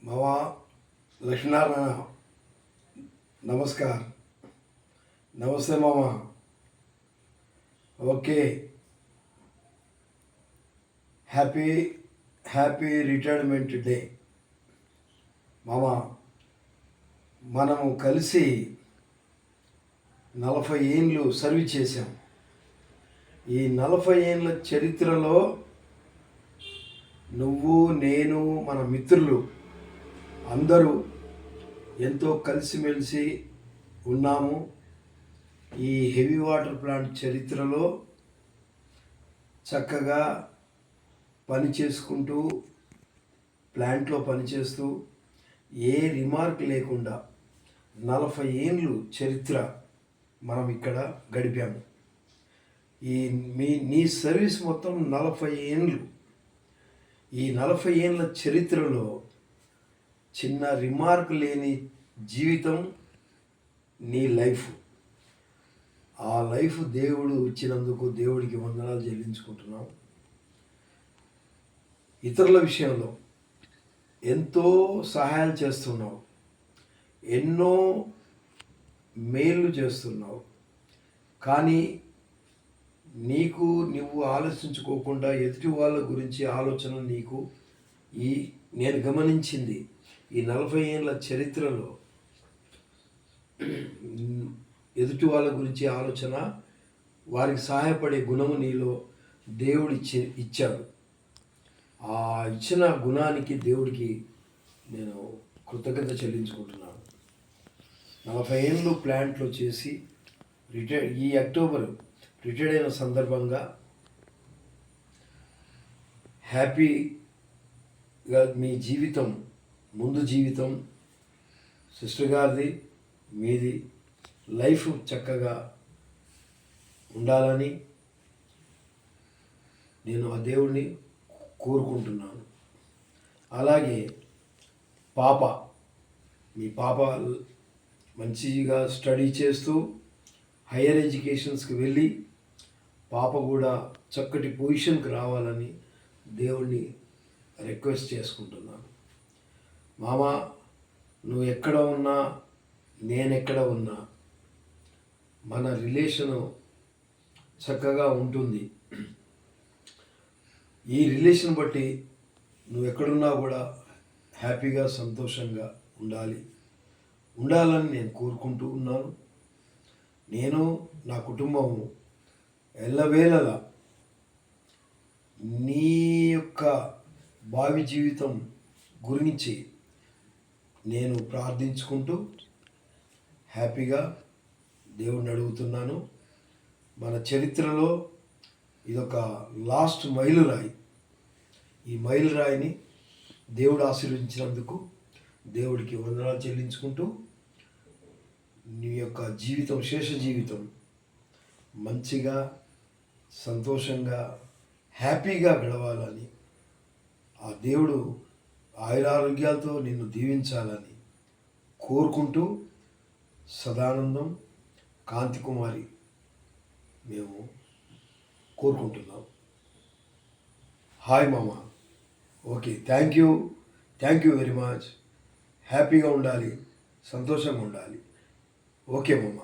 मामा लक्ष्मीनारायण नमस्कार नमस्ते मामा okay happy happy retirement day మామ మనము కలిసి 40 ఏళ్ళు సర్వీస్ చేశాం. ఈ 40 ఏళ్ళ చరిత్రలో నువ్వు నేను మన మిత్రులు అందరూ ఎంతో కలిసిమెలిసి ఉన్నాము. ఈ హెవీ వాటర్ ప్లాంట్ చరిత్రలో చక్కగా పని చేసుకుంటూ ప్లాంట్లో పనిచేస్తూ ఏ రిమార్క్ లేకుండా 40 ఏళ్ళు చరిత్ర మనం ఇక్కడ గడిపాము. నీ సర్వీస్ మొత్తం 40 ఏళ్ళు. ఈ 40 ఏళ్ళ చరిత్రలో చిన్న రిమార్క్ లేని జీవితం నీ లైఫ్. ఆ లైఫ్ దేవుడు ఇచ్చినందుకు దేవుడికి వందనాలు చెల్లించుకుంటున్నాం. ఇతరుల విషయంలో ఎంతో సహాయాలు చేస్తున్నావు, ఎన్నో మేలు చేస్తున్నావు. కానీ నువ్వు ఆలోచించుకోకుండా ఎదుటి వాళ్ళ గురించి ఆలోచన నీకు నేను గమనించింది ఈ 40 ఏళ్ళ చరిత్రలో ఎదుటి వాళ్ళ గురించి ఆలోచన, వారికి సహాయపడే గుణము నీలో దేవుడు ఇచ్చాడు. ఆ ఇచ్చిన గుణానికి దేవుడికి నేను కృతజ్ఞత చెల్లించుకుంటున్నాను. 40 ఏళ్ళు ప్లాంట్లో చేసి ఈ అక్టోబర్ రిటైర్డ్ అయిన సందర్భంగా హ్యాపీగా మీ జీవితం, ముందు జీవితం సిస్టర్ గారిది మీది లైఫ్ చక్కగా ఉండాలని నేను ఆ దేవుడిని కోరుకుంటున్నాను. అలాగే మీ పాప మంచిగా స్టడీ చేస్తూ హయ్యర్ ఎడ్యుకేషన్స్కి వెళ్ళి పాప కూడా చక్కటి పొజిషన్కి రావాలని దేవుణ్ణి రిక్వెస్ట్ చేసుకుంటున్నాను. మామ, నువ్వు ఎక్కడ ఉన్నా నేనెక్కడ ఉన్నా మన రిలేషను చక్కగా ఉంటుంది. ఈ రిలేషన్ బట్టి నువ్వు ఎక్కడున్నా కూడా హ్యాపీగా సంతోషంగా ఉండాలని నేను కోరుకుంటూ ఉన్నాను. నేను నా కుటుంబము ఎల్లవేళలా నీ యొక్క భావి జీవితం గురించి నేను ప్రార్థించుకుంటూ హ్యాపీగా దేవుడిని అడుగుతున్నాను. మన చరిత్రలో ఇదొక లాస్ట్ మైలురాయి. ఈ మైలురాయిని దేవుడు ఆశీర్వదించినందుకు దేవుడికి వందనాలు చెల్లించుకుంటూ నీ యొక్క జీవితం, శేష జీవితం మంచిగా సంతోషంగా హ్యాపీగా గడవాలని, ఆ దేవుడు ఆయురారోగ్యాలతో నిన్ను దీవించాలని కోరుకుంటూ సదానందం, కాంతికుమారి మేము కోరుకుంటున్నాం. హాయ్ మామ. Okay, thank you very much. హ్యాపీగా ఉండాలి, సంతోషంగా ఉండాలి. ఓకే మామ.